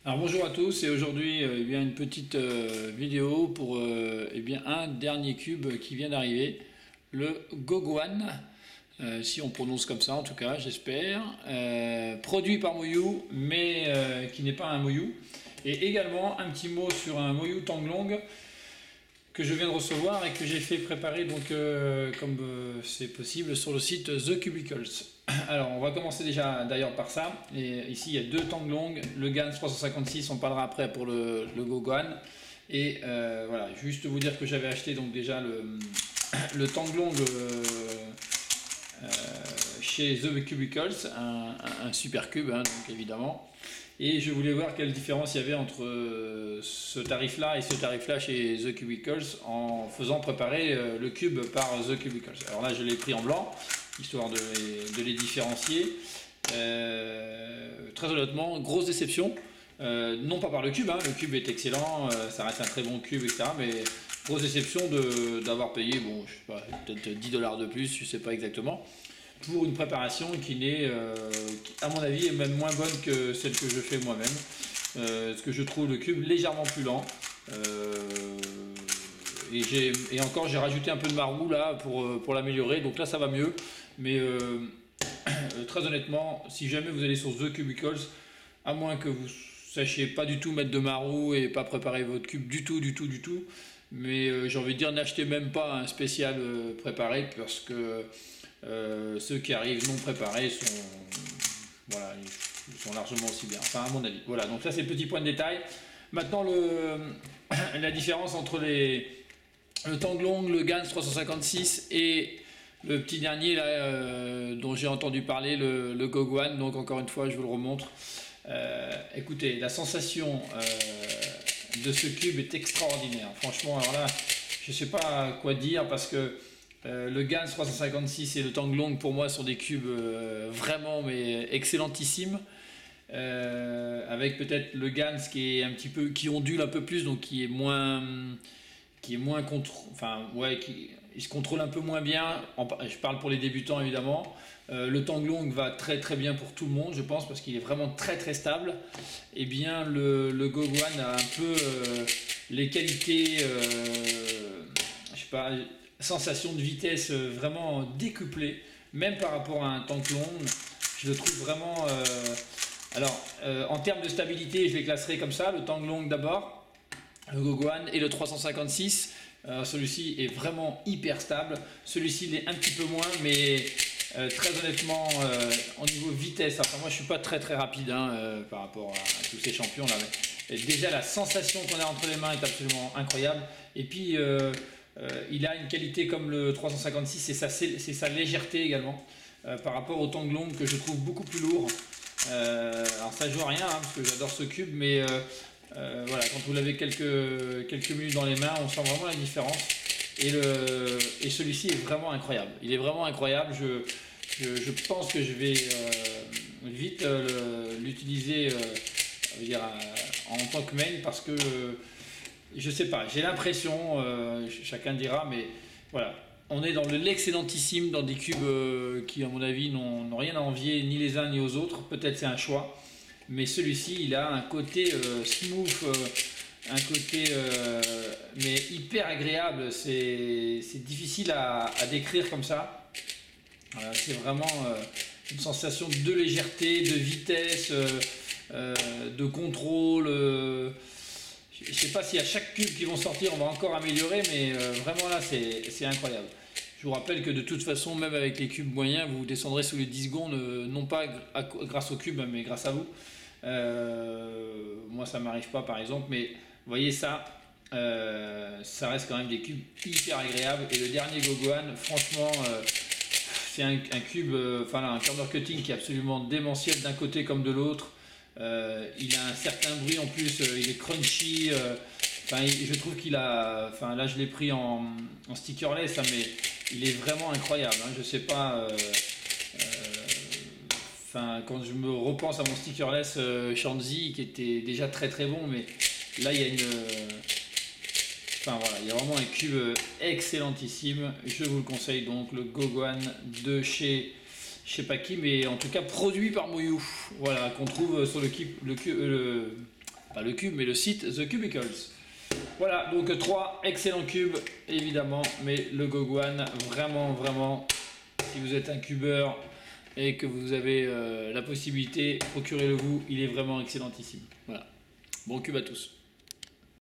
Alors bonjour à tous et aujourd'hui une petite vidéo pour un dernier cube qui vient d'arriver, le Gogwan, si on prononce comme ça en tout cas j'espère, produit par Moyu mais qui n'est pas un Moyu. Et également un petit mot sur un Moyu Tanglong que je viens de recevoir et que j'ai fait préparer donc comme c'est possible sur le site The Cubicles. Alors on va commencer déjà d'ailleurs par ça. Et ici il y a deux Tanglong, le GAN 356, on parlera après pour le Gogwan. Et voilà, juste vous dire que j'avais acheté donc déjà le Tanglong chez The Cubicles, un super cube hein, donc évidemment. Et je voulais voir quelle différence il y avait entre ce tarif-là et ce tarif-là chez The Cubicles en faisant préparer le cube par The Cubicles. Alors là, je l'ai pris en blanc, histoire de les différencier. Très honnêtement, grosse déception. Non pas par le cube, hein, le cube est excellent, ça reste un très bon cube, etc. Mais grosse déception d'avoir payé, bon, je sais pas, peut-être 10 $ de plus, je sais pas exactement, pour une préparation qui n'est, à mon avis, est même moins bonne que celle que je fais moi-même. Parce que je trouve le cube légèrement plus lent. Et encore, j'ai rajouté un peu de marrou là pour l'améliorer. Donc là, ça va mieux. Mais très honnêtement, si jamais vous allez sur The Cubicles, à moins que vous sachiez pas du tout mettre de marou et pas préparer votre cube du tout, mais j'ai envie de dire, n'achetez même pas un spécial préparé parce que ceux qui arrivent non préparés voilà, ils sont largement aussi bien, enfin à mon avis. Voilà, donc ça c'est le petit point de détail. Maintenant la différence entre le Tanglong, le GAN 356 et le petit dernier là, dont j'ai entendu parler, le Gogwan, donc encore une fois je vous le remontre. Écoutez, la sensation de ce cube est extraordinaire. Franchement, alors là, je ne sais pas quoi dire parce que le GAN 356 et le Tanglong pour moi sont des cubes vraiment mais excellentissimes. Avec peut-être le GAN qui est un petit peu, qui ondule un peu plus, donc qui est moins enfin ouais, il se contrôle un peu moins bien. Je parle pour les débutants évidemment. Le Tanglong va très très bien pour tout le monde, je pense, parce qu'il est vraiment très très stable. Et bien le Gogwan a un peu les qualités, je sais pas, sensation de vitesse vraiment décuplée, même par rapport à un Tanglong. Je le trouve vraiment. En termes de stabilité, je les classerai comme ça: le Tanglong d'abord, le Gogwan et le 356. Celui-ci est vraiment hyper stable. Celui-ci l'est un petit peu moins, mais très honnêtement, au niveau vitesse, enfin moi je suis pas très très rapide hein, par rapport à tous ces champions là. Mais déjà la sensation qu'on a entre les mains est absolument incroyable. Et puis il a une qualité comme le 356, c'est sa légèreté également par rapport au Tanglong que je trouve beaucoup plus lourd. Alors ça joue à rien hein, parce que j'adore ce cube, mais voilà, quand vous l'avez quelques minutes dans les mains, on sent vraiment la différence. Et celui-ci est vraiment incroyable. Il est vraiment incroyable. Je pense que je vais vite l'utiliser en tant que main parce que je sais pas, j'ai l'impression, chacun dira, mais voilà, on est dans l'excellentissime, dans des cubes qui, à mon avis, n'ont rien à envier ni les uns ni aux autres. Peut-être c'est un choix, mais celui-ci, il a un côté smooth, un côté mais hyper agréable. C'est difficile à décrire comme ça. C'est vraiment une sensation de légèreté, de vitesse, de contrôle. Je ne sais pas si à chaque cube qui vont sortir on va encore améliorer, mais vraiment là c'est incroyable. Je vous rappelle que de toute façon, même avec les cubes moyens, vous descendrez sous les 10 secondes, non pas grâce au cube, mais grâce à vous. Moi ça m'arrive pas par exemple, mais vous voyez ça, ça reste quand même des cubes hyper agréables. Et le dernier Gogwan, franchement, c'est un cube, un corner cutting qui est absolument démentiel d'un côté comme de l'autre. Il a un certain bruit en plus, il est crunchy. Je trouve qu'il a. Enfin, là, je l'ai pris en stickerless, hein, mais il est vraiment incroyable. Hein, je sais pas. Quand je me repense à mon stickerless Shanzi, qui était déjà très très bon, mais là, il y a une. Voilà, il y a vraiment un cube excellentissime. Je vous le conseille donc, le Gogwan de chez. Je sais pas qui, mais en tout cas produit par Moyu. Voilà, qu'on trouve sur pas le cube, mais le site The Cubicles. Voilà, donc 3 excellents cubes, évidemment, mais le Gogwan, vraiment, vraiment, si vous êtes un cubeur et que vous avez la possibilité, procurez-le vous, il est vraiment excellentissime. Voilà, bon cube à tous.